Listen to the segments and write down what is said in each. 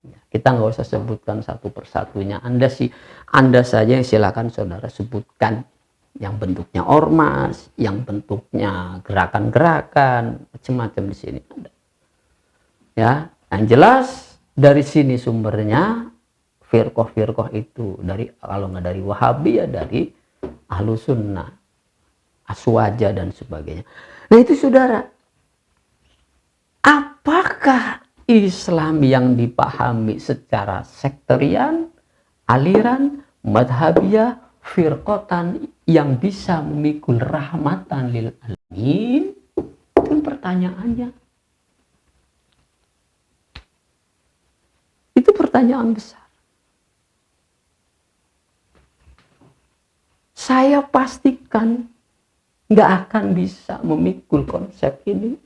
Kita nggak usah sebutkan satu persatunya. Anda saja yang silakan saudara sebutkan yang bentuknya ormas, yang bentuknya gerakan-gerakan, macam-macam di sini ada. Ya, yang jelas dari sini sumbernya firqah-firqah itu dari, kalau nggak dari Wahabi ya dari Ahlus Sunnah, Aswaja dan sebagainya. Nah itu saudara, apakah Islam yang dipahami secara sekterian, aliran, madhabiyah, firqotan yang bisa memikul rahmatan lil alamin? Itu pertanyaannya. Itu pertanyaan besar. Saya pastikan nggak akan bisa memikul konsep ini.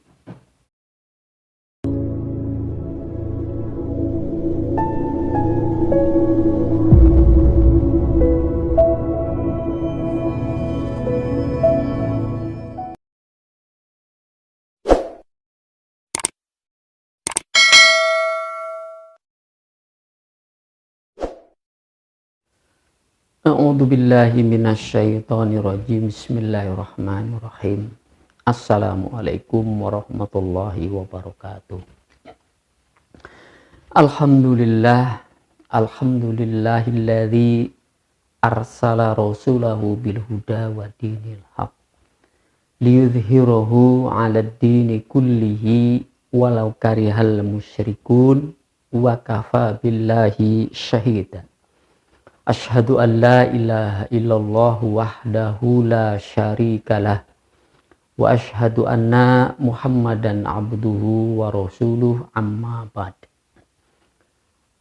A'udzubillahi minasyaitonirrajim. Bismillahirrahmanirrahim. Assalamualaikum warahmatullahi wabarakatuh. Alhamdulillah, alhamdulillahilladzi arsala rasulahu bil huda wa dinil haq liyudhhirahu 'alad dini kullihi walau karihal musyrikun wa kafa billahi syahida. Asyhadu an la ilaha illallah wahdahu la syarikalah wa asyhadu anna Muhammadan abduhu wa rasuluh, amma ba'd.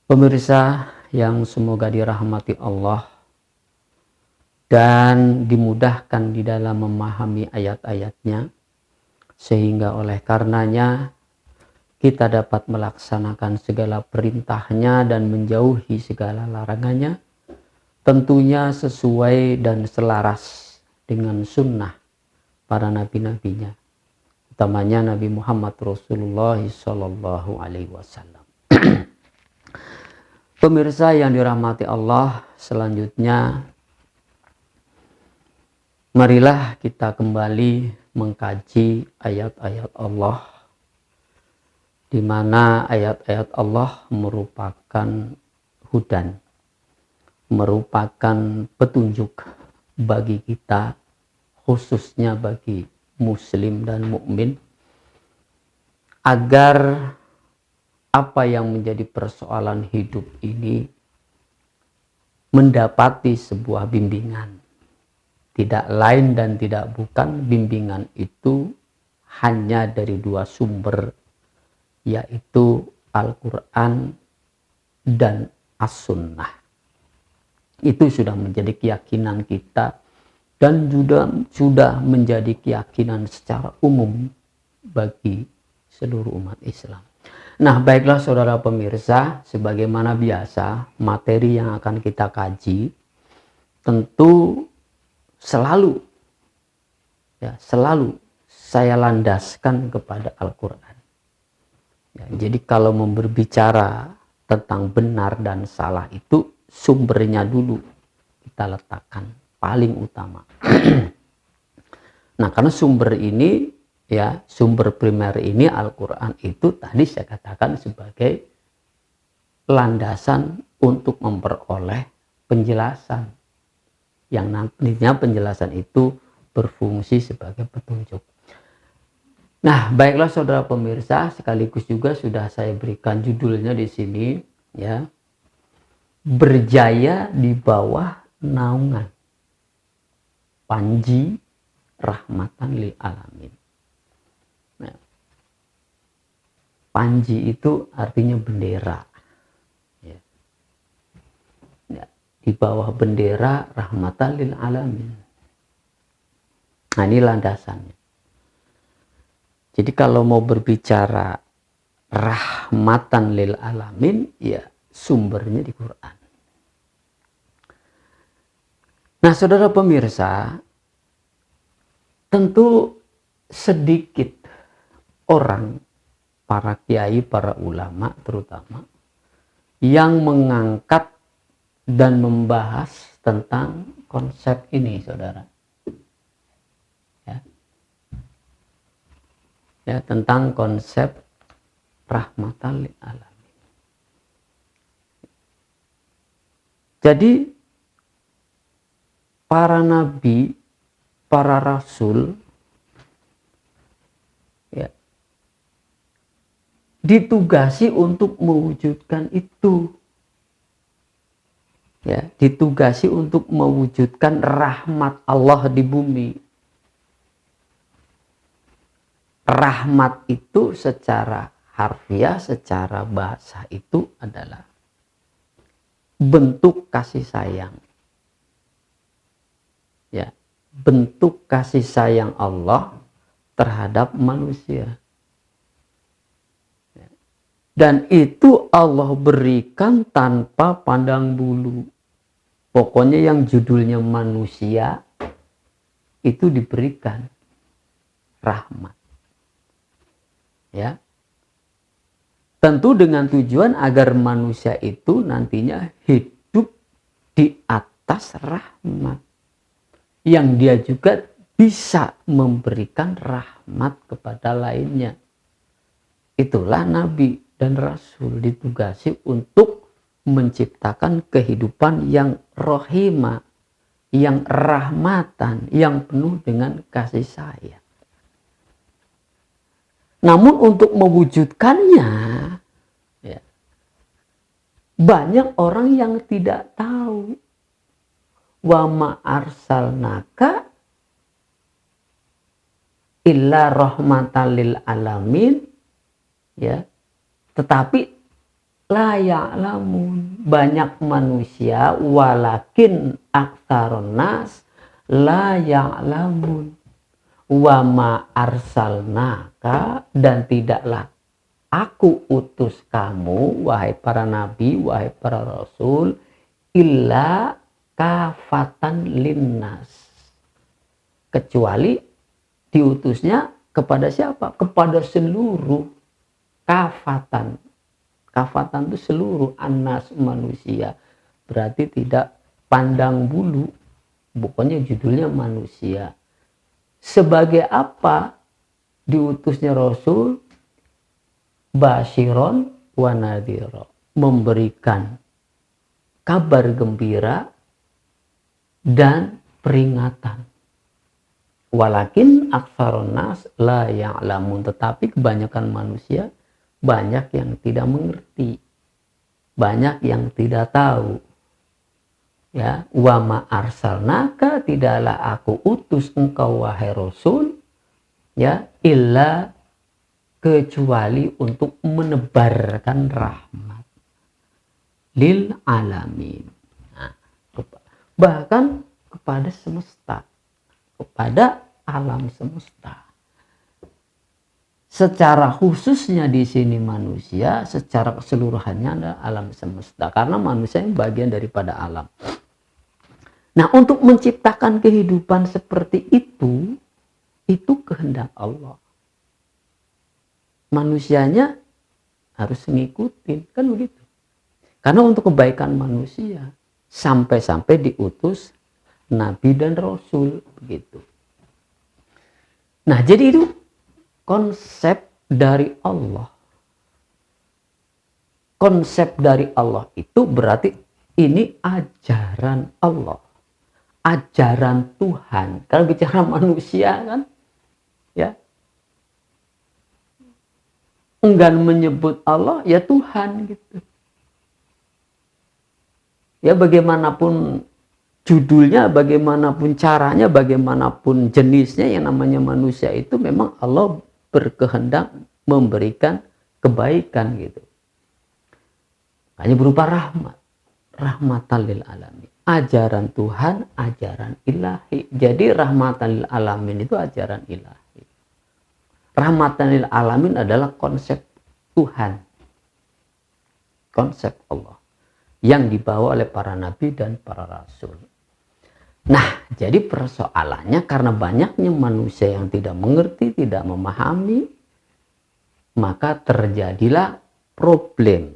Pemirsa yang semoga dirahmati Allah dan dimudahkan di dalam memahami ayat-ayatnya, sehingga oleh karenanya kita dapat melaksanakan segala perintahnya dan menjauhi segala larangannya, tentunya sesuai dan selaras dengan sunnah para nabi-nabinya, utamanya Nabi Muhammad Rasulullah Sallallahu Alaihi Wasallam. Pemirsa yang dirahmati Allah, selanjutnya marilah kita kembali mengkaji ayat-ayat Allah, di mana ayat-ayat Allah merupakan hudan, merupakan petunjuk bagi kita, khususnya bagi muslim dan mukmin, agar apa yang menjadi persoalan hidup ini mendapati sebuah bimbingan. Tidak lain dan tidak bukan, bimbingan itu hanya dari dua sumber, yaitu Al-Quran dan As-Sunnah. Itu sudah menjadi keyakinan kita dan sudah menjadi keyakinan secara umum bagi seluruh umat Islam. Nah, baiklah saudara pemirsa, sebagaimana biasa materi yang akan kita kaji tentu selalu saya landaskan kepada Al-Quran. Ya, jadi kalau mau berbicara tentang benar dan salah itu sumbernya dulu kita letakkan paling utama. Nah, karena sumber ini, ya, sumber primer ini Al-Quran itu tadi saya katakan sebagai landasan untuk memperoleh penjelasan, yang nantinya penjelasan itu berfungsi sebagai petunjuk. Nah, baiklah saudara pemirsa, sekaligus juga sudah saya berikan judulnya di sini, ya, berjaya di bawah naungan Panji Rahmatan lil Alamin. Nah, Panji itu artinya bendera. Ya. Ya, di bawah bendera Rahmatan lil Alamin. Nah, ini landasannya. Jadi kalau mau berbicara rahmatan lil alamin, ya sumbernya di Quran. Nah, saudara pemirsa, tentu sedikit orang, para kiai, para ulama terutama, yang mengangkat dan membahas tentang konsep ini, saudara. Ya, tentang konsep rahmatan lil alamin. Jadi para nabi, para rasul, ya, ditugasi untuk mewujudkan itu. Ya, ditugasi untuk mewujudkan rahmat Allah di bumi. Rahmat itu secara harfiah, secara bahasa itu adalah bentuk kasih sayang. Ya, bentuk kasih sayang Allah terhadap manusia. Ya. Dan itu Allah berikan tanpa pandang bulu. Pokoknya yang judulnya manusia itu diberikan rahmat. Ya, tentu dengan tujuan agar manusia itu nantinya hidup di atas rahmat, yang dia juga bisa memberikan rahmat kepada lainnya. Itulah nabi dan rasul ditugasi untuk menciptakan kehidupan yang rohima, yang rahmatan, yang penuh dengan kasih sayang. Namun untuk mewujudkannya, ya, banyak orang yang tidak tahu. Wa ma arsalnaka illa rahmatan lil alamin, ya. Tetapi la ya'lamun, banyak manusia walakin aktsarun nas la ya'lamun. Wa ma arsalnaka, dan tidaklah aku utus kamu, wahai para nabi, wahai para rasul, illa kafatan linnas, kecuali diutusnya kepada siapa? Kepada seluruh. Kafatan, kafatan itu seluruh anas, manusia, berarti tidak pandang bulu. Pokoknya judulnya manusia. Sebagai apa diutusnya Rasul? Basyiron wa nadhira, memberikan kabar gembira dan peringatan. Walakin aktsarun nas la ya'lamun, tetapi kebanyakan manusia banyak yang tidak mengerti, banyak yang tidak tahu. Ya, wa ma arsalnaka, tidaklah aku utus engkau wahai Rasul, ya, illa, kecuali untuk menebarkan rahmat lil alamin. Nah, bahkan kepada semesta, kepada alam semesta. Secara khususnya di sini manusia, secara keseluruhannya adalah alam semesta, karena manusia yang bagian daripada alam. Nah, untuk menciptakan kehidupan seperti itu kehendak Allah. Manusianya harus mengikuti, kan begitu. Karena untuk kebaikan manusia, sampai-sampai diutus nabi dan rasul, begitu. Nah, jadi itu konsep dari Allah. Konsep dari Allah itu berarti ini ajaran Allah. Ajaran Tuhan. Kalau bicara manusia kan, ya, enggan menyebut Allah, ya Tuhan gitu. Ya, bagaimanapun judulnya, bagaimanapun caranya, bagaimanapun jenisnya, yang namanya manusia itu memang Allah berkehendak memberikan kebaikan gitu. Hanya berupa rahmat. Rahmatan lil alamin. Ajaran Tuhan, ajaran ilahi. Jadi rahmatan lil alamin itu ajaran ilahi. Rahmatan lil alamin adalah konsep Tuhan. Konsep Allah yang dibawa oleh para nabi dan para rasul. Nah, jadi persoalannya karena banyaknya manusia yang tidak mengerti, tidak memahami, maka terjadilah problem.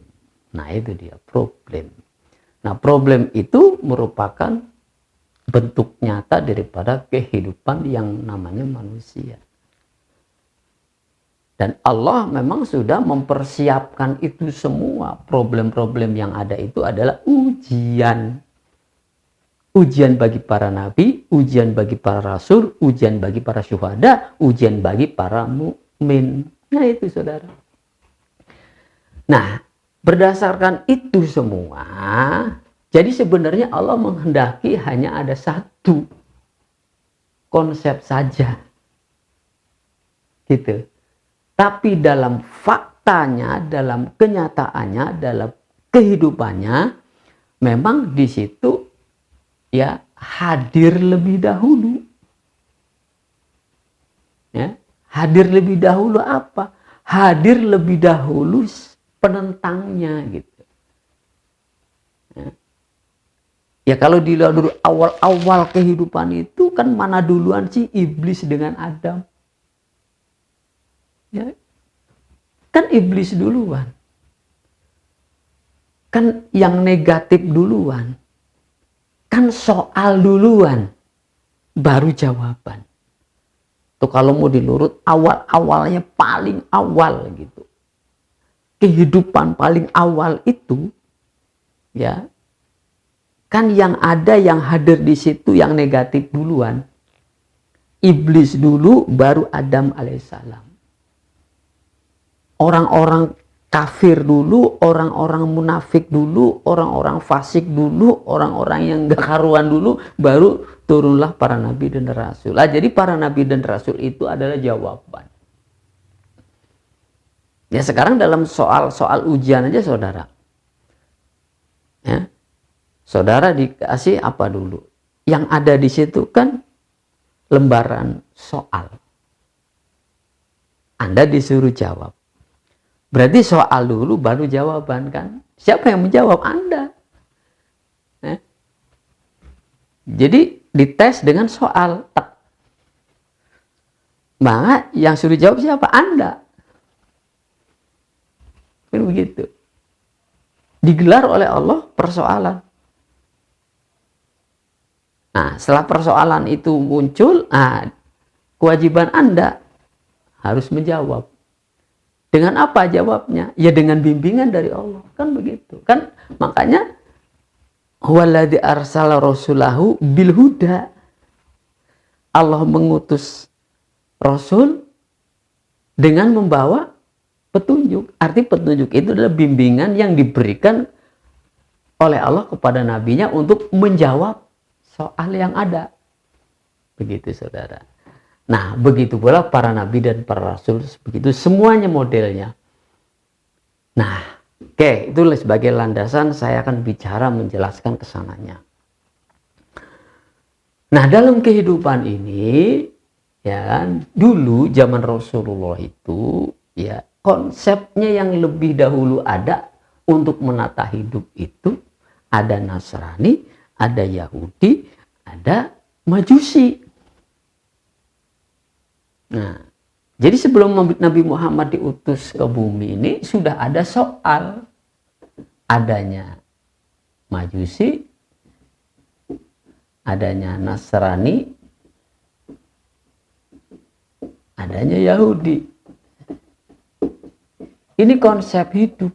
Nah, itu dia problem. Nah, problem itu merupakan bentuk nyata daripada kehidupan yang namanya manusia. Dan Allah memang sudah mempersiapkan itu semua. Problem-problem yang ada itu adalah ujian. Ujian bagi para nabi, ujian bagi para rasul, ujian bagi para syuhada, ujian bagi para mukmin. Nah, itu saudara. Nah, berdasarkan itu semua, jadi sebenarnya Allah menghendaki hanya ada satu konsep saja. Gitu. Tapi dalam faktanya, dalam kenyataannya, dalam kehidupannya, memang di situ ya hadir lebih dahulu. Ya, hadir lebih dahulu apa? Hadir lebih dahulu penentangnya gitu. Ya kalau dilihat dulu awal-awal kehidupan itu kan mana duluan sih iblis dengan Adam? Ya, kan iblis duluan. Kan yang negatif duluan. Kan soal duluan. Baru jawaban. Tuh kalau mau dilurut awal-awalnya paling awal gitu. Kehidupan paling awal itu ya kan yang ada yang hadir di situ yang negatif duluan. Iblis dulu baru Adam alaihissalam. Orang-orang kafir dulu, orang-orang munafik dulu, orang-orang fasik dulu, orang-orang yang gak karuan dulu, baru turunlah para nabi dan rasul. Jadi para nabi dan rasul itu adalah jawaban. Ya sekarang dalam soal ujian aja saudara. Ya, saudara dikasih apa dulu? Yang ada di situ kan lembaran soal. Anda disuruh jawab. Berarti soal dulu baru jawaban kan? Siapa yang menjawab? Anda. Jadi dites dengan soal. Maka yang suruh jawab siapa? Anda. Kan begitu. Digelar oleh Allah persoalan. Nah, setelah persoalan itu muncul, kewajiban Anda harus menjawab. Dengan apa jawabnya? Ya dengan bimbingan dari Allah. Kan begitu. Kan makanya huwaladzi arsala rasulahu bil huda. Allah mengutus Rasul dengan membawa petunjuk. Arti petunjuk itu adalah bimbingan yang diberikan oleh Allah kepada nabinya untuk menjawab soal yang ada. Begitu saudara. Nah, begitu pula para nabi dan para rasul, begitu semuanya modelnya. Nah, oke, itu sebagai landasan saya akan bicara menjelaskan kesananya. Nah, dalam kehidupan ini, ya kan, dulu zaman Rasulullah itu, ya konsepnya yang lebih dahulu ada untuk menata hidup itu, ada Nasrani, ada Yahudi, ada Majusi. Nah, jadi sebelum Nabi Muhammad diutus ke bumi ini sudah ada soal adanya Majusi, adanya Nasrani, adanya Yahudi. Ini konsep hidup.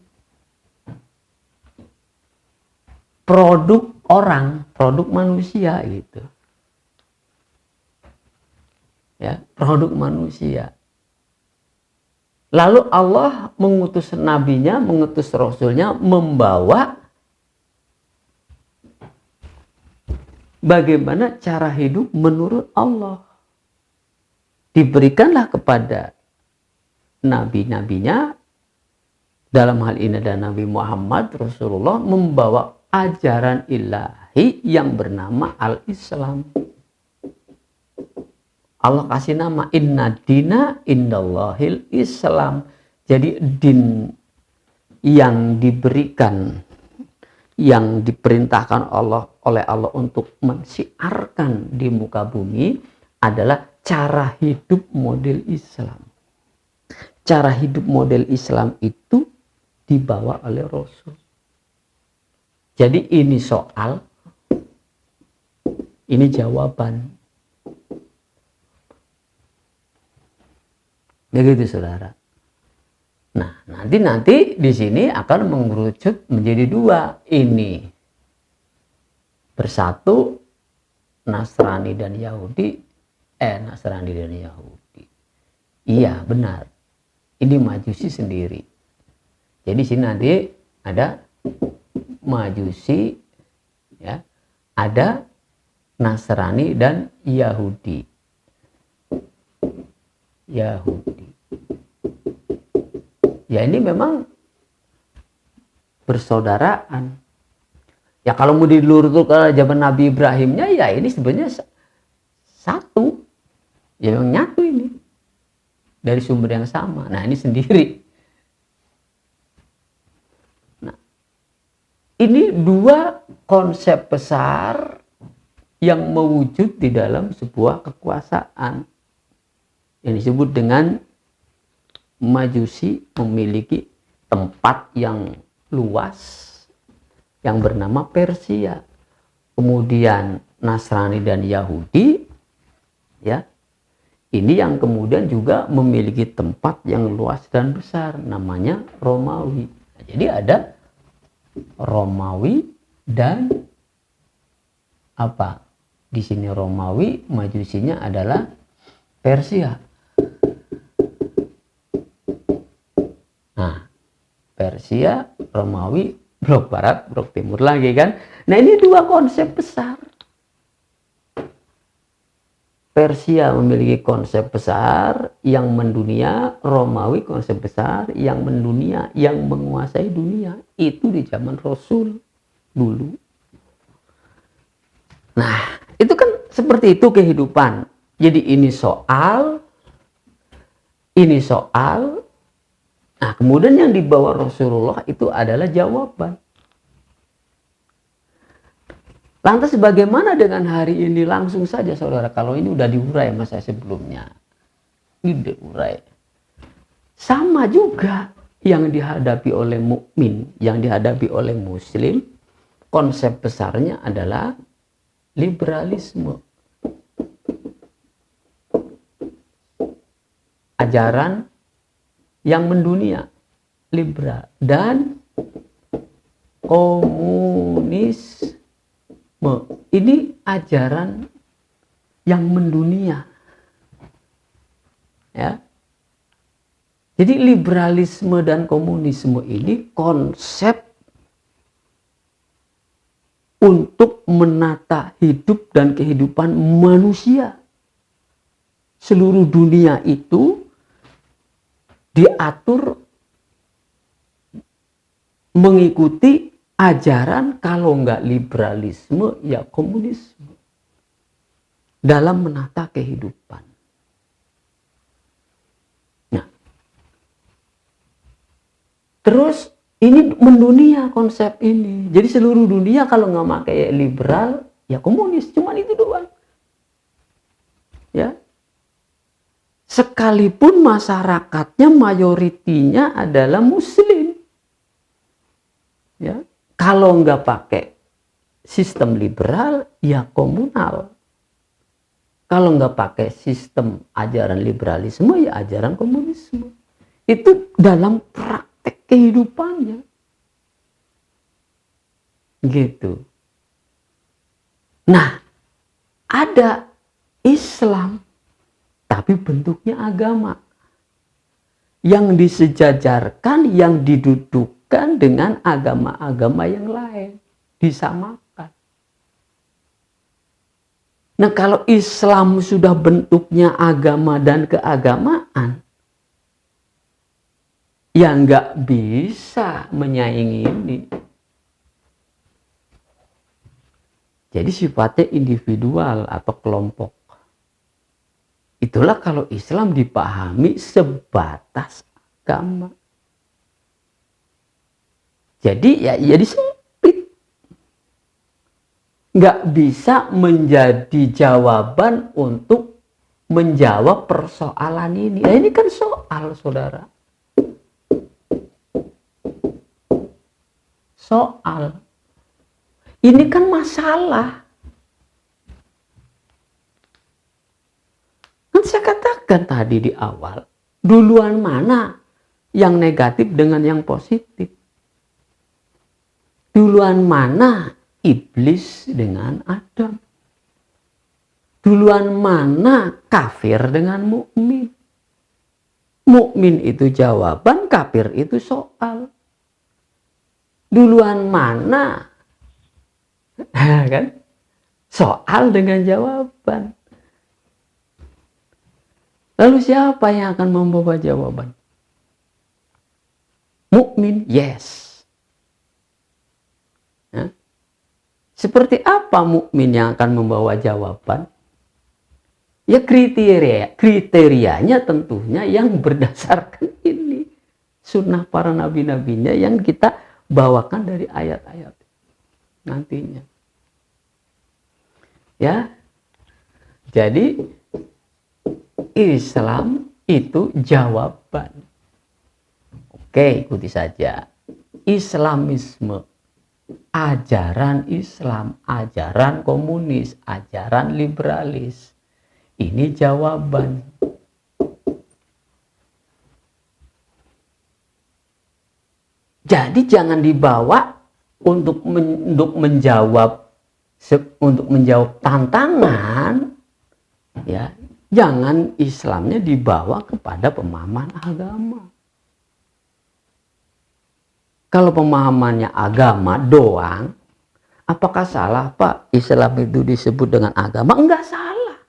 Produk orang, produk manusia gitu. Ya, produk manusia. Lalu Allah mengutus nabinya, mengutus rasulnya, membawa bagaimana cara hidup menurut Allah. Diberikanlah kepada nabi-nabinya, dalam hal ini ada Nabi Muhammad Rasulullah, membawa ajaran ilahi yang bernama Al-Islam. Allah kasih nama inna dina indallahil Islam. Jadi din yang diberikan, yang diperintahkan oleh Allah untuk mensiarkan di muka bumi adalah cara hidup model Islam. Cara hidup model Islam itu dibawa oleh Rasul. Jadi ini soal, ini jawaban. Begitu saudara. Nah, nanti di sini akan mengerucut menjadi dua. Ini bersatu Nasrani dan Yahudi. Nasrani dan Yahudi. Iya, benar. Ini Majusi sendiri. Jadi sini nanti ada Majusi, ya, ada Nasrani dan Yahudi. Yahudi. Ya ini memang bersaudaraan. Ya kalau mau diluruskan ke zaman Nabi Ibrahimnya, ya ini sebenarnya satu. Ya memang nyatu ini. Dari sumber yang sama. Nah ini sendiri. Nah, ini dua konsep besar yang mewujud di dalam sebuah kekuasaan. Yang disebut dengan Majusi memiliki tempat yang luas yang bernama Persia. Kemudian Nasrani dan Yahudi, ya, ini yang kemudian juga memiliki tempat yang luas dan besar, namanya Romawi. Nah, jadi ada Romawi dan apa? Di sini Romawi, Majusinya adalah Persia. Nah, Persia, Romawi, blok barat, blok timur lagi kan. Nah, ini dua konsep besar. Persia memiliki konsep besar yang mendunia, Romawi konsep besar yang mendunia, yang menguasai dunia. Itu di zaman Rasul dulu. Nah, itu kan seperti itu kehidupan. Jadi ini soal. Nah, kemudian yang dibawa Rasulullah itu adalah jawaban. Lantas bagaimana dengan hari ini? Langsung saja saudara, kalau ini udah diurai sama saya sebelumnya. Ini diurai. Sama juga yang dihadapi oleh mukmin, yang dihadapi oleh muslim, konsep besarnya adalah liberalisme. Ajaran yang mendunia, liberal, dan komunisme. Ini ajaran yang mendunia. Ya. Jadi liberalisme dan komunisme ini konsep untuk menata hidup dan kehidupan manusia. Seluruh dunia itu diatur mengikuti ajaran, kalau enggak liberalisme ya komunisme dalam menata kehidupan. Nah, terus ini mendunia konsep ini. Jadi seluruh dunia kalau nggak pakai liberal ya komunis, cuman itu doang. Ya. Sekalipun masyarakatnya mayoritinya adalah muslim. Ya, kalau nggak pakai sistem liberal, ya komunal. Kalau nggak pakai sistem ajaran liberalisme, ya ajaran komunisme. Itu dalam praktek kehidupannya. Gitu. Nah, ada Islam, tapi bentuknya agama. Yang disejajarkan, yang didudukkan dengan agama-agama yang lain. Disamakan. Nah, kalau Islam sudah bentuknya agama dan keagamaan, ya nggak bisa menyaingi ini. Jadi sifatnya individual atau kelompok. Itulah kalau Islam dipahami sebatas agama. Jadi ya jadi sempit. Nggak bisa menjadi jawaban untuk menjawab persoalan ini. Nah, ini kan soal, saudara. Soal. Ini kan masalah. Kan saya katakan tadi di awal, duluan mana yang negatif dengan yang positif? Duluan mana iblis dengan Adam? Duluan mana kafir dengan mukmin? Mukmin itu jawaban, kafir itu soal. Duluan mana? Kan? Soal dengan jawaban. Lalu siapa yang akan membawa jawaban? Mukmin, yes. Ya. Seperti apa mukmin yang akan membawa jawaban? Ya kriterianya tentunya yang berdasarkan ini. Sunnah para nabi-nabinya yang kita bawakan dari ayat-ayat nantinya. Ya. Jadi Islam itu jawaban. Oke, ikuti saja. Islamisme, ajaran Islam, ajaran komunis, ajaran liberalis. Ini jawaban. Jadi jangan dibawa untuk menjawab tantangan, ya. Jangan Islamnya dibawa kepada pemahaman agama. Kalau pemahamannya agama doang, apakah salah, Pak? Islam itu disebut dengan agama? Enggak salah.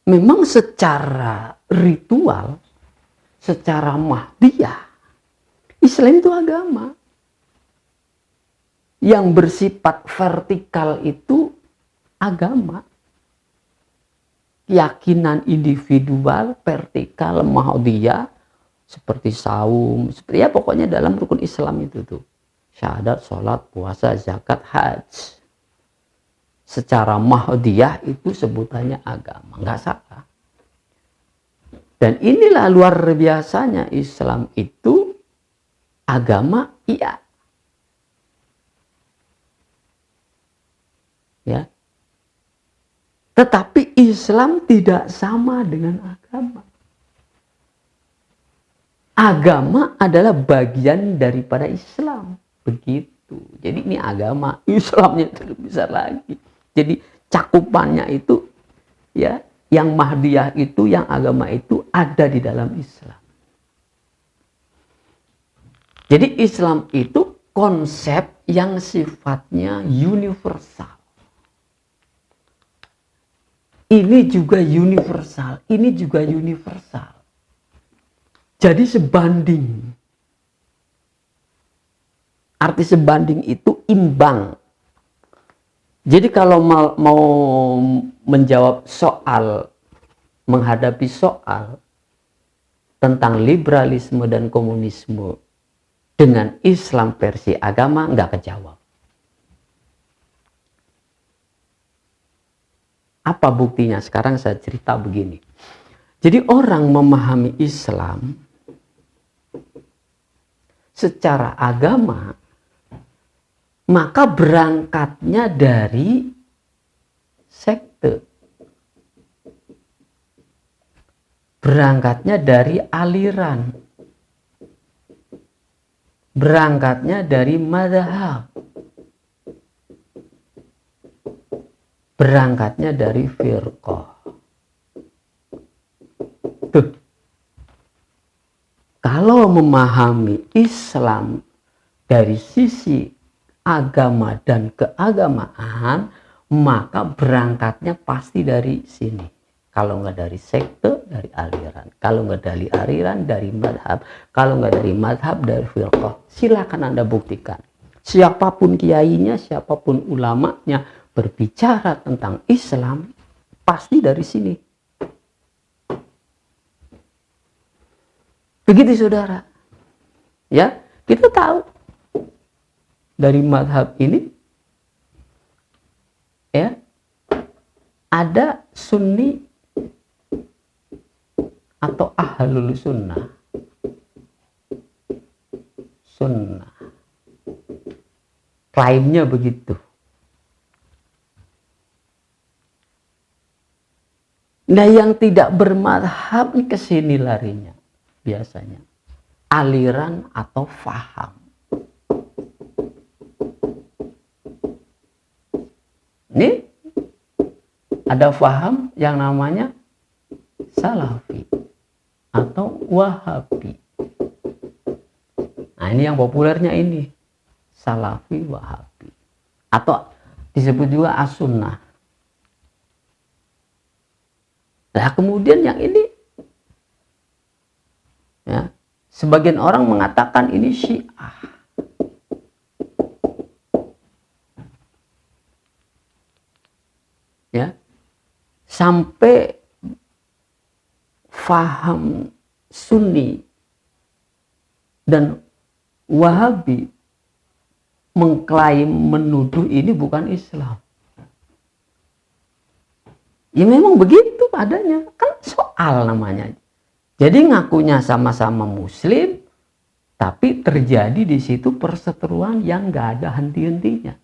Memang secara ritual, secara mahdiyah, Islam itu agama. Yang bersifat vertikal itu agama. Keyakinan individual, vertikal, mahdiyah, seperti saum, seperti ya pokoknya dalam rukun Islam itu tuh. Syahadat, sholat, puasa, zakat, haji. Secara mahdiyah itu sebutannya agama, nggak salah. Dan inilah luar biasanya Islam itu agama, iya. Ya. Tetapi Islam tidak sama dengan agama. Agama adalah bagian daripada Islam, begitu. Jadi ini agama, Islamnya itu lebih besar lagi. Jadi cakupannya itu, ya, yang mahdiyah itu, yang agama itu ada di dalam Islam. Jadi Islam itu konsep yang sifatnya universal. Ini juga universal, ini juga universal. Jadi sebanding. Arti sebanding itu imbang. Jadi kalau mau menjawab soal, menghadapi soal tentang liberalisme dan komunisme dengan Islam versi agama, nggak kejawab. Apa buktinya? Sekarang saya cerita begini. Jadi orang memahami Islam secara agama, maka berangkatnya dari sekte. Berangkatnya dari aliran. Berangkatnya dari mazhab. Berangkatnya dari firqah. Tuh. Kalau memahami Islam dari sisi agama dan keagamaan, maka berangkatnya pasti dari sini. Kalau nggak dari sekte, dari aliran. Kalau nggak dari aliran, dari madhab. Kalau nggak dari madhab, dari firqah. Silakan Anda buktikan. Siapapun kiainya, siapapun ulamanya, berbicara tentang Islam, pasti dari sini. Begitu saudara. Ya, kita tahu dari madhab ini, ya, ada sunni atau ahlul sunnah. Sunnah. Klaimnya begitu. Nah, yang tidak bermadhab ke sini larinya biasanya. Aliran atau faham. Ini ada faham yang namanya Salafi atau Wahabi. Nah, ini yang populernya ini. Salafi, Wahabi. Atau disebut juga As-Sunnah. Nah, kemudian yang ini, ya, sebagian orang mengatakan ini Syiah. Ya, sampai faham Sunni dan Wahabi mengklaim menuduh ini bukan Islam. Ya memang begitu adanya, kan soal namanya. Jadi ngakunya sama-sama Muslim, tapi terjadi di situ perseteruan yang nggak ada henti-hentinya.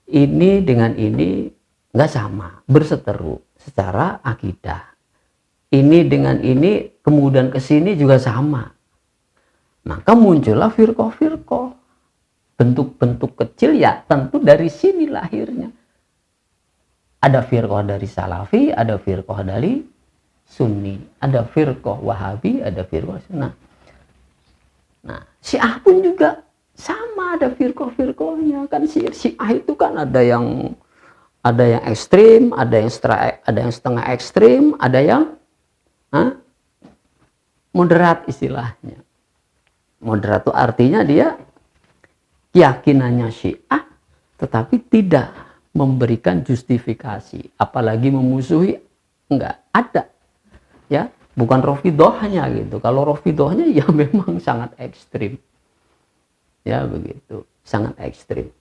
Ini dengan ini nggak sama, berseteru secara akidah. Ini dengan ini kemudian ke sini juga sama. Maka muncullah firqah-firqah. Bentuk-bentuk kecil ya tentu dari sini lahirnya. Ada firqah dari Salafi, ada firqah dari Sunni, ada firqah Wahabi, ada firqah Sunnah. Nah, Syiah pun juga sama, ada firqah-firqahnya. Kan Syiah itu kan ada yang ekstrim, ada yang setengah ekstrim, ada yang moderat istilahnya. Moderat itu artinya dia keyakinannya Syiah tetapi tidak memberikan justifikasi, apalagi memusuhi, enggak ada. Ya, bukan Rafidhahnya gitu. Kalau Rafidhahnya ya memang sangat ekstrim. Ya, begitu, sangat ekstrim.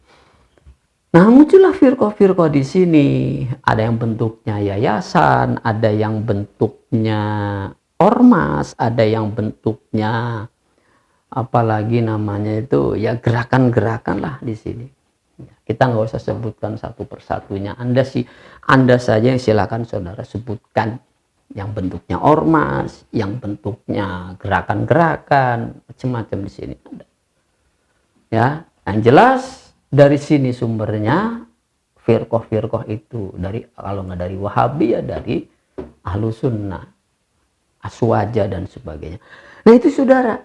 Nah, muncullah firqah-firqah di sini. Ada yang bentuknya yayasan, ada yang bentuknya ormas, ada yang bentuknya apalagi namanya itu ya gerakan-gerakan lah di sini. Kita nggak usah sebutkan satu persatunya. Anda saja yang silakan saudara sebutkan yang bentuknya ormas, yang bentuknya gerakan-gerakan, macam-macam di sini ada. Ya, yang jelas dari sini sumbernya firqah-firqah itu dari, kalau nggak dari Wahabi ya dari Ahlus Sunnah, Aswaja dan sebagainya. Nah itu saudara,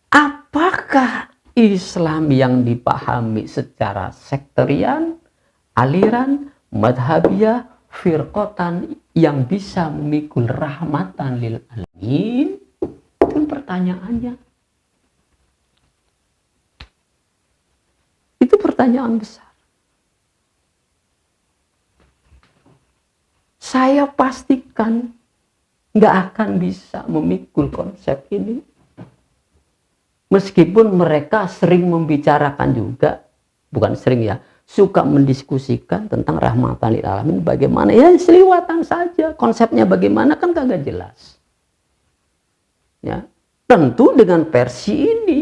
apakah Islam yang dipahami secara sekterian, aliran, madhabiyah, firqatan yang bisa memikul rahmatan lil alamin? Itu pertanyaannya. Itu pertanyaan besar. Saya pastikan nggak akan bisa memikul konsep ini. Meskipun mereka sering membicarakan juga, bukan sering ya, suka mendiskusikan tentang rahmatan lil alamin, bagaimana, ya seliwatan saja, konsepnya bagaimana kan kagak jelas. Ya, tentu dengan versi ini.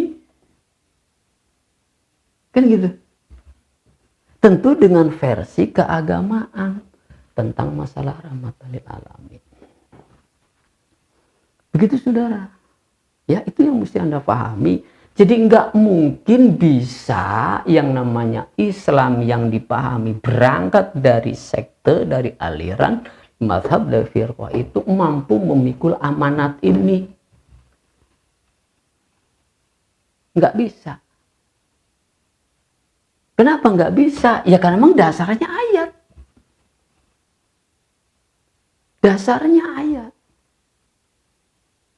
Kan gitu. Tentu dengan versi keagamaan tentang masalah rahmatan lil alamin. Begitu saudara. Ya, itu yang mesti Anda pahami. Jadi nggak mungkin bisa yang namanya Islam yang dipahami berangkat dari sekte, dari aliran, mazhab, dari firqah itu mampu memikul amanat ini. Nggak bisa. Kenapa nggak bisa? Ya karena memang dasarnya ayat. Dasarnya ayat.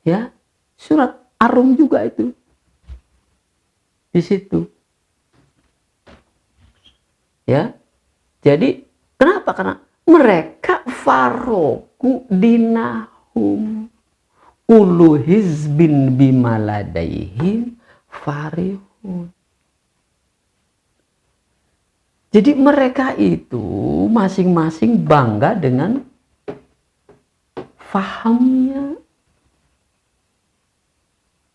Ya, surat Ar-Rum juga itu di situ. Ya, jadi kenapa? Karena mereka faroku dinahum ulu hizbin bimaladaihim farihun. Jadi mereka itu masing-masing bangga dengan fahamnya,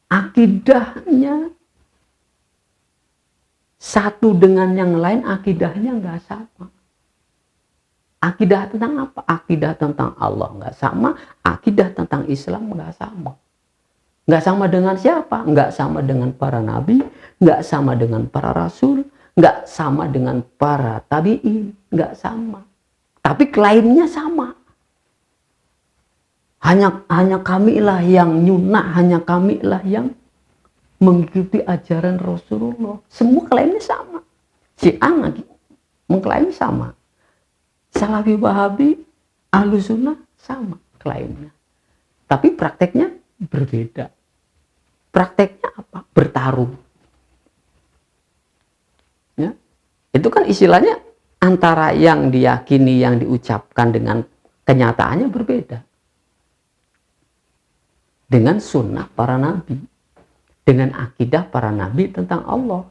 akidahnya, satu dengan yang lain akidahnya nggak sama. Akidah tentang apa? Akidah tentang Allah nggak sama, akidah tentang Islam nggak sama. Nggak sama dengan siapa? Nggak sama dengan para nabi, nggak sama dengan para rasul, nggak sama dengan para tabi'in, nggak sama. Tapi klaimnya sama. Hanya kamilah yang nyunah, hanya kamilah yang mengikuti ajaran Rasulullah. Semua klaimnya sama. Syiah mengklaim sama. Salafi, Wahabi, Ahlus Sunnah sama klaimnya. Tapi prakteknya berbeda. Prakteknya apa? Bertarung. Ya. Itu kan istilahnya antara yang diyakini, yang diucapkan dengan kenyataannya berbeda. Dengan sunnah para nabi. Dengan akidah para nabi tentang Allah.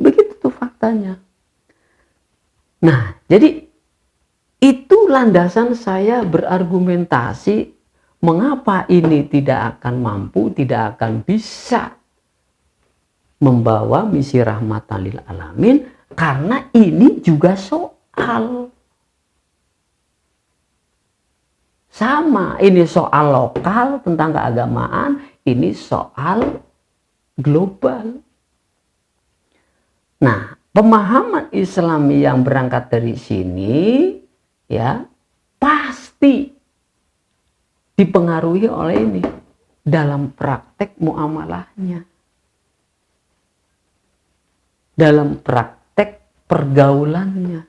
Begitu tuh faktanya. Nah, jadi itu landasan saya berargumentasi mengapa ini tidak akan mampu, tidak akan bisa membawa misi rahmatan lil alamin, karena ini juga soal. Sama, ini soal lokal tentang keagamaan, ini soal global. Nah, pemahaman Islam yang berangkat dari sini ya pasti dipengaruhi oleh ini dalam praktek muamalahnya, dalam praktek pergaulannya,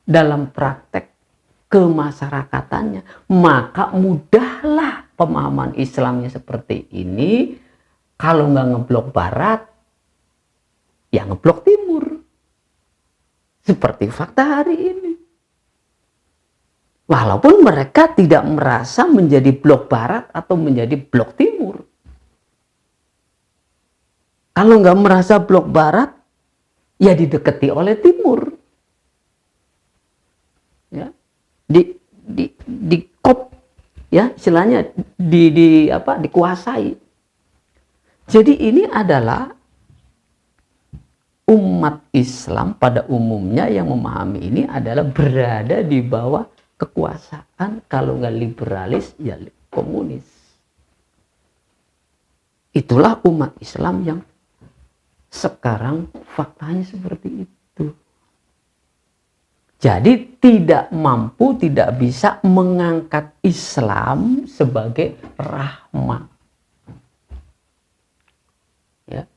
dalam praktek kemasyarakatannya. Maka mudahlah pemahaman Islamnya seperti ini. Kalau nggak ngeblok barat, ya ngeblok timur. Seperti fakta hari ini. Walaupun mereka tidak merasa menjadi blok barat atau menjadi blok timur. Kalau nggak merasa blok barat, ya didekati oleh timur. Ya. Di kop, ya istilahnya dikuasai. Jadi ini adalah umat Islam pada umumnya yang memahami ini adalah berada di bawah kekuasaan, kalau nggak liberalis ya komunis. Itulah umat Islam yang sekarang faktanya seperti itu. Jadi tidak mampu, tidak bisa mengangkat Islam sebagai rahmat. Ya.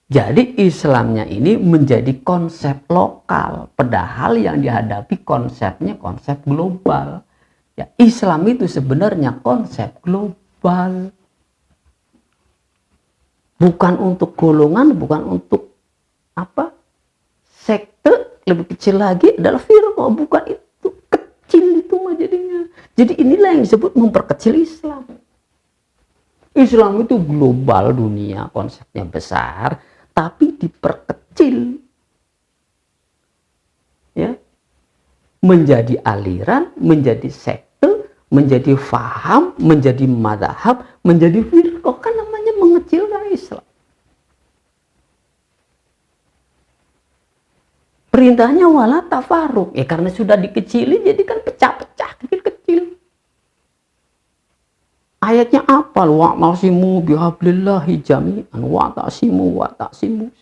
Jadi Islamnya ini menjadi konsep lokal, padahal yang dihadapi konsepnya konsep global. Ya, Islam itu sebenarnya konsep global. Bukan untuk golongan, bukan untuk sekte. Lebih kecil lagi adalah firqah, bukan itu, kecil itu mah jadinya. Jadi inilah yang disebut memperkecil Islam. Islam itu global dunia, konsepnya besar, tapi diperkecil. Ya. Menjadi aliran, menjadi sekte, menjadi faham, menjadi madhab, menjadi firqah, kan namanya mengecilkan Islam. Perintahnya wala tafarruq. Ya karena sudah dikecili jadi kan pecah-pecah, kecil-kecil. Ayatnya apa? Wa'tasimu bihablillahi jami'an, wa'tasimu.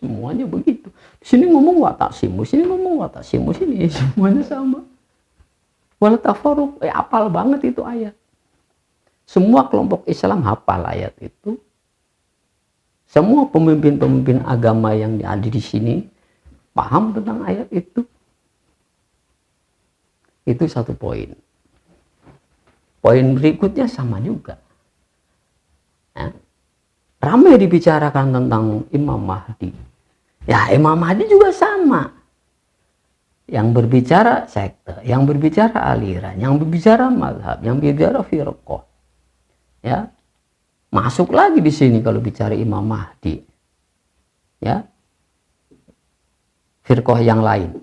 Semuanya begitu. Di sini ngomong wa'tasimu, sini ngomong wa'tasimu, sini semuanya sama. Wala tafarruq, hafal banget itu ayat. Semua kelompok Islam hafal ayat itu. Semua pemimpin-pemimpin agama yang ada di sini paham tentang ayat itu. Itu satu poin. Poin berikutnya sama juga. Ya. Ramai dibicarakan tentang Imam Mahdi. Ya, Imam Mahdi juga sama. Yang berbicara sekte, yang berbicara aliran, yang berbicara mazhab, yang berbicara firqah. Ya. Masuk lagi di sini kalau bicara Imam Mahdi. Ya. Firqah yang lain.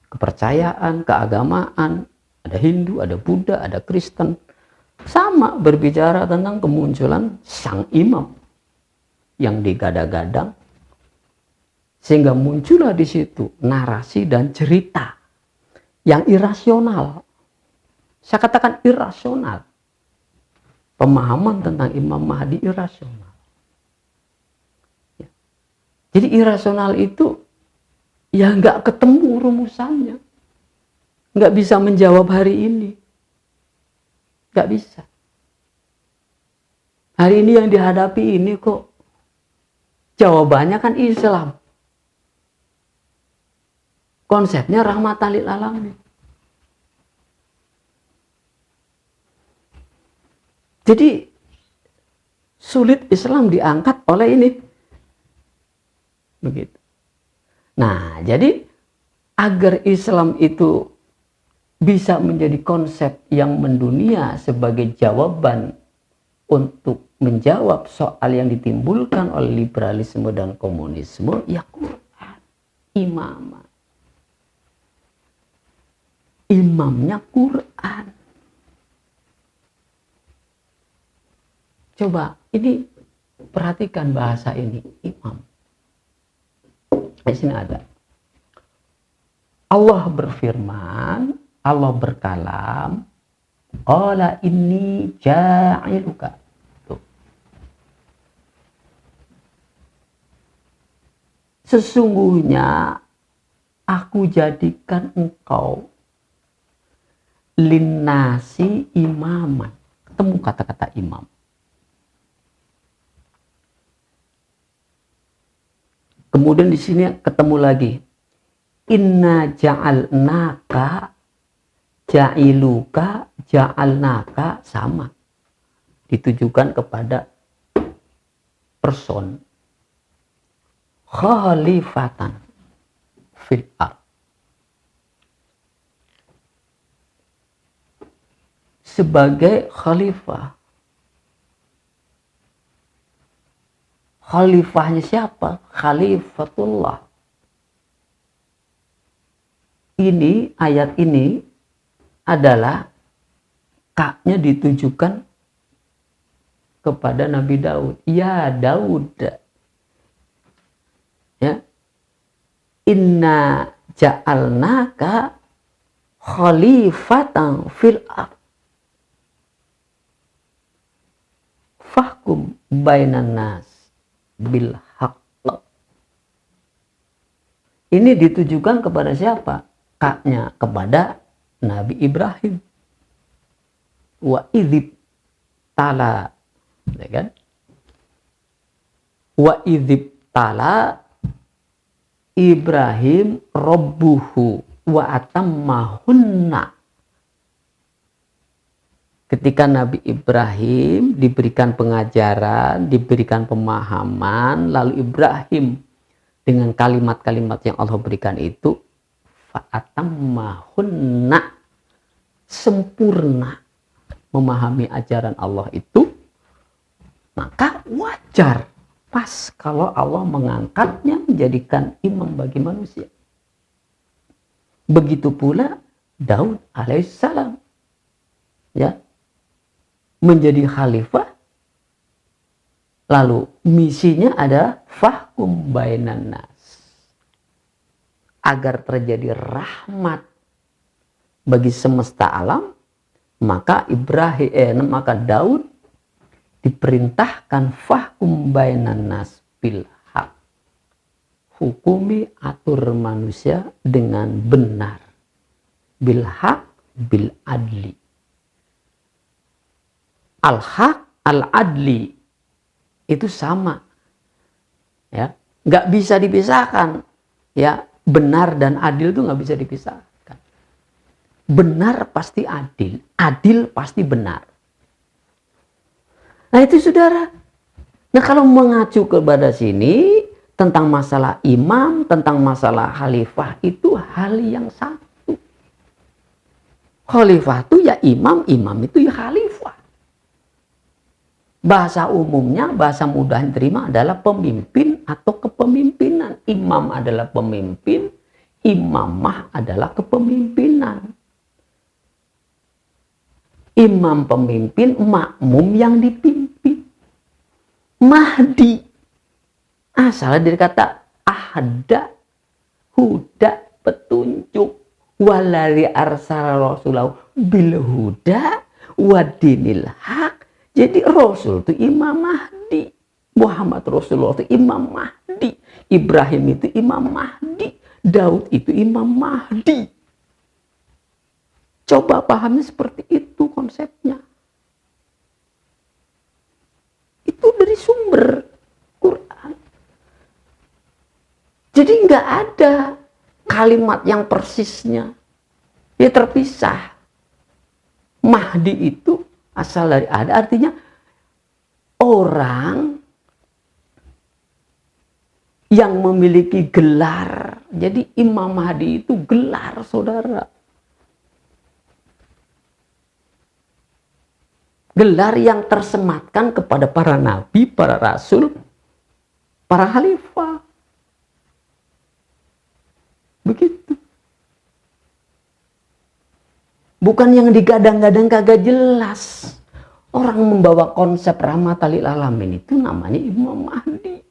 Kepercayaan, keagamaan, ada Hindu, ada Buddha, ada Kristen, sama berbicara tentang kemunculan sang imam yang digadang-gadang, sehingga muncullah di situ narasi dan cerita yang irasional. Saya katakan irasional. Pemahaman tentang Imam Mahdi irasional. Jadi irasional itu ya nggak ketemu rumusannya, nggak bisa menjawab hari ini, nggak bisa. Hari ini yang dihadapi ini kok jawabannya kan Islam, konsepnya rahmatan lil alamin. Jadi sulit Islam diangkat oleh ini. Begitu. Nah, jadi agar Islam itu bisa menjadi konsep yang mendunia sebagai jawaban untuk menjawab soal yang ditimbulkan oleh liberalisme dan komunisme, ya Quran, imamah. Imamnya Quran. Coba ini perhatikan bahasa ini, imam. Di sini ada. Allah berfirman, Allah berkalam, qala inni ja'iluka. Tuh. Sesungguhnya aku jadikan engkau linnasi imaman. Ketemu kata-kata imam. Kemudian di sini ketemu lagi. Inna ja'alnaka, ja'iluka, ja'alnaka, sama. Ditujukan kepada person. Khalifatan fil ard. Sebagai khalifah. Khalifahnya siapa? Khalifatullah. Ini, ayat ini adalah kaknya ditujukan kepada Nabi Daud. Ya Daud. Ya. Inna ja'alnaka khalifatan fil ard. Fahkum bainan nas bil haqq. Ini ditujukan kepada siapa? Kaknya, kepada Nabi Ibrahim. Wa idzib tala, ya kan? Wa idzib tala Ibrahim rabbuhu wa atammahunna. Ketika Nabi Ibrahim diberikan pengajaran, diberikan pemahaman, lalu Ibrahim dengan kalimat-kalimat yang Allah berikan itu, fa'atammahunna, sempurna memahami ajaran Allah itu, maka wajar, pas kalau Allah mengangkatnya menjadikan imam bagi manusia. Begitu pula Daud alaihissalam, ya, menjadi khalifah, lalu misinya adalah fahkum bainan nas, agar terjadi rahmat bagi semesta alam. Maka maka Daud diperintahkan fahkum bainan nas bil haq, hukumi, atur manusia dengan benar, bil haq, bil adli. Al-haq, al-adli itu sama, ya, nggak bisa dipisahkan, ya, benar dan adil itu nggak bisa dipisahkan. Benar pasti adil, adil pasti benar. Nah itu saudara. Nah kalau mengacu kepada sini tentang masalah imam, tentang masalah khalifah, itu hal yang satu. Khalifah itu ya imam, imam itu ya khalifah. Bahasa umumnya, bahasa mudah diterima adalah pemimpin atau kepemimpinan. Imam adalah pemimpin, imamah adalah kepemimpinan. imam pemimpin, makmum yang dipimpin. Mahdi asalnya dari kata ahda, huda, petunjuk. Walari arsala rasulahu bil huda wadinil haq. Jadi Rasul itu Imam Mahdi, Muhammad Rasulullah itu Imam Mahdi, Ibrahim itu Imam Mahdi, Daud itu Imam Mahdi. Coba pahami seperti itu konsepnya. Itu dari sumber Quran. Jadi nggak ada kalimat yang persisnya. Dia terpisah. Mahdi itu asal dari ada, artinya orang yang memiliki gelar. Jadi Imam Mahdi itu gelar, saudara. Gelar yang tersematkan kepada para nabi, para rasul, para khalifah. Begitu. Bukan yang digadang-gadang kagak jelas. Orang membawa konsep rahmatan lil alamin itu namanya Imam Mahdi.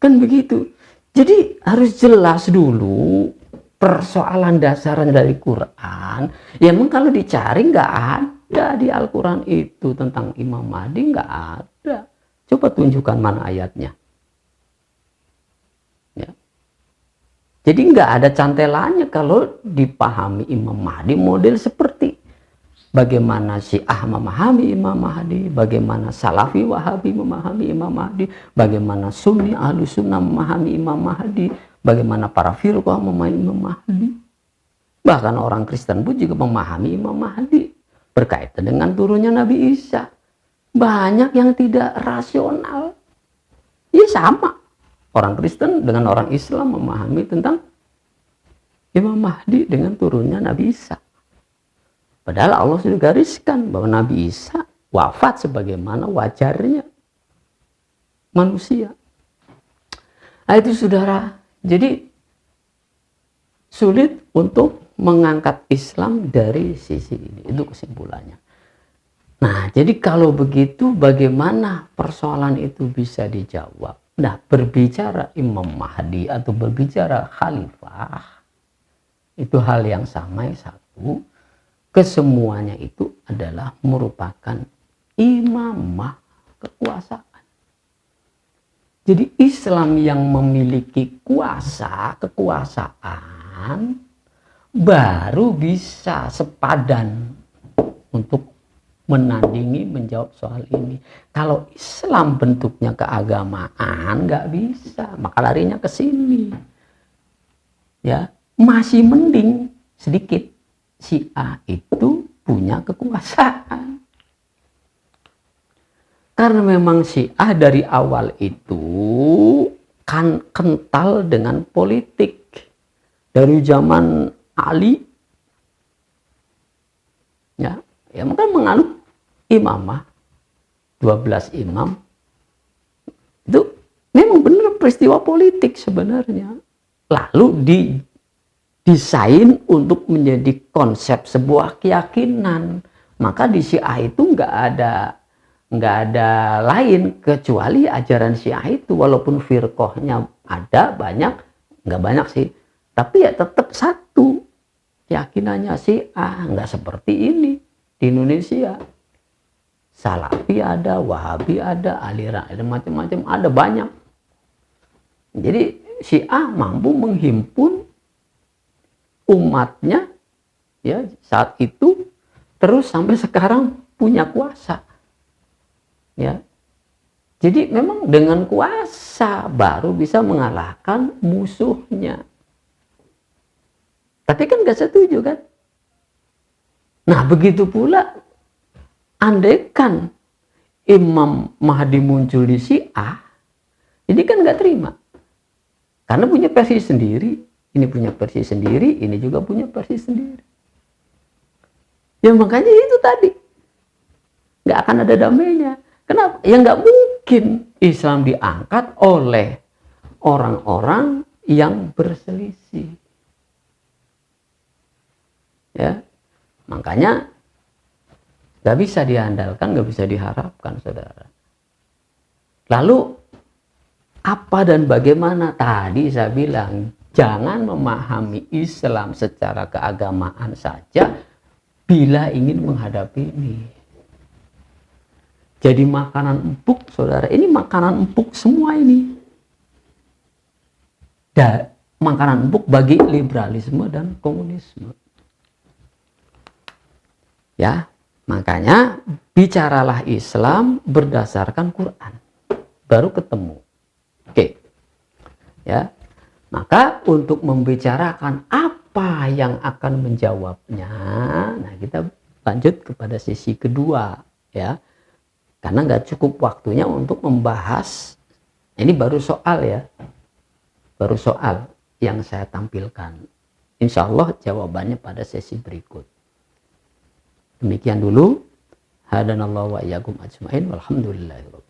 Kan begitu. Jadi harus jelas dulu persoalan dasarnya dari Quran. Ya memang kalau dicari nggak ada di Al-Quran itu tentang Imam Mahdi, nggak ada. Coba tunjukkan mana ayatnya. Ya. Jadi nggak ada cantelannya kalau dipahami Imam Mahdi model seperti bagaimana Syiah memahami Imam Mahdi, bagaimana Salafi Wahabi memahami Imam Mahdi, bagaimana Sunni Ahlu Sunnah memahami Imam Mahdi, bagaimana para firqah memahami Imam Mahdi. Bahkan orang Kristen pun juga memahami Imam Mahdi berkaitan dengan turunnya Nabi Isa. Banyak yang tidak rasional. Ya sama. Orang Kristen dengan orang Islam memahami tentang Imam Mahdi dengan turunnya Nabi Isa. Padahal Allah sudah gariskan bahwa Nabi Isa wafat sebagaimana wajarnya manusia. Nah itu saudara. Jadi sulit untuk mengangkat Islam dari sisi ini. Itu kesimpulannya. Nah, jadi kalau begitu bagaimana persoalan itu bisa dijawab? Nah, berbicara Imam Mahdi atau berbicara khalifah itu hal yang sama, yang satu. Kesemuanya itu adalah merupakan imamah kekuasaan. Jadi Islam yang memiliki kekuasaan baru bisa sepadan untuk menandingi menjawab soal ini. Kalau Islam bentuknya keagamaan nggak bisa, maka larinya ke sini. Ya, masih mending sedikit Syiah itu punya kekuasaan. Karena memang Syiah dari awal itu kan kental dengan politik. Dari zaman Ali ya maka menganut imamah 12 imam itu memang benar peristiwa politik sebenarnya, lalu didesain untuk menjadi konsep sebuah keyakinan. Maka di Syiah itu nggak ada lain kecuali ajaran Syiah itu, walaupun firqahnya ada banyak, nggak banyak sih, tapi ya tetap satu keyakinannya Syiah, nggak seperti ini di Indonesia. Salafi ada, Wahabi ada, aliran ada, macam-macam ada, banyak. Jadi Syiah mampu menghimpun umatnya ya saat itu, terus sampai sekarang punya kuasa. Ya. Jadi memang dengan kuasa baru bisa mengalahkan musuhnya. Tapi kan nggak setuju kan? Nah begitu pula andaikan Imam Mahdi muncul di Syiah, ini kan nggak terima. Karena punya versi sendiri, ini punya versi sendiri, ini juga punya versi sendiri. Ya makanya itu tadi, nggak akan ada damainya. Kenapa? Ya nggak mungkin Islam diangkat oleh orang-orang yang berselisih. Makanya nggak bisa diandalkan, nggak bisa diharapkan, saudara. Lalu apa dan bagaimana? Tadi saya bilang, jangan memahami Islam secara keagamaan saja bila ingin menghadapi ini. Jadi makanan empuk, saudara, ini makanan empuk semua ini. Dan makanan empuk bagi liberalisme dan komunisme. Ya, makanya bicaralah Islam berdasarkan Quran. Baru ketemu. Oke. Ya. Maka untuk membicarakan apa yang akan menjawabnya, nah kita lanjut kepada sesi kedua, ya. Karena nggak cukup waktunya untuk membahas, ini baru soal ya. Baru soal yang saya tampilkan. Insya Allah jawabannya pada sesi berikut. Demikian dulu. Hadanallahu wa iyyakum ajmain. Walhamdulillahirabbil alamin.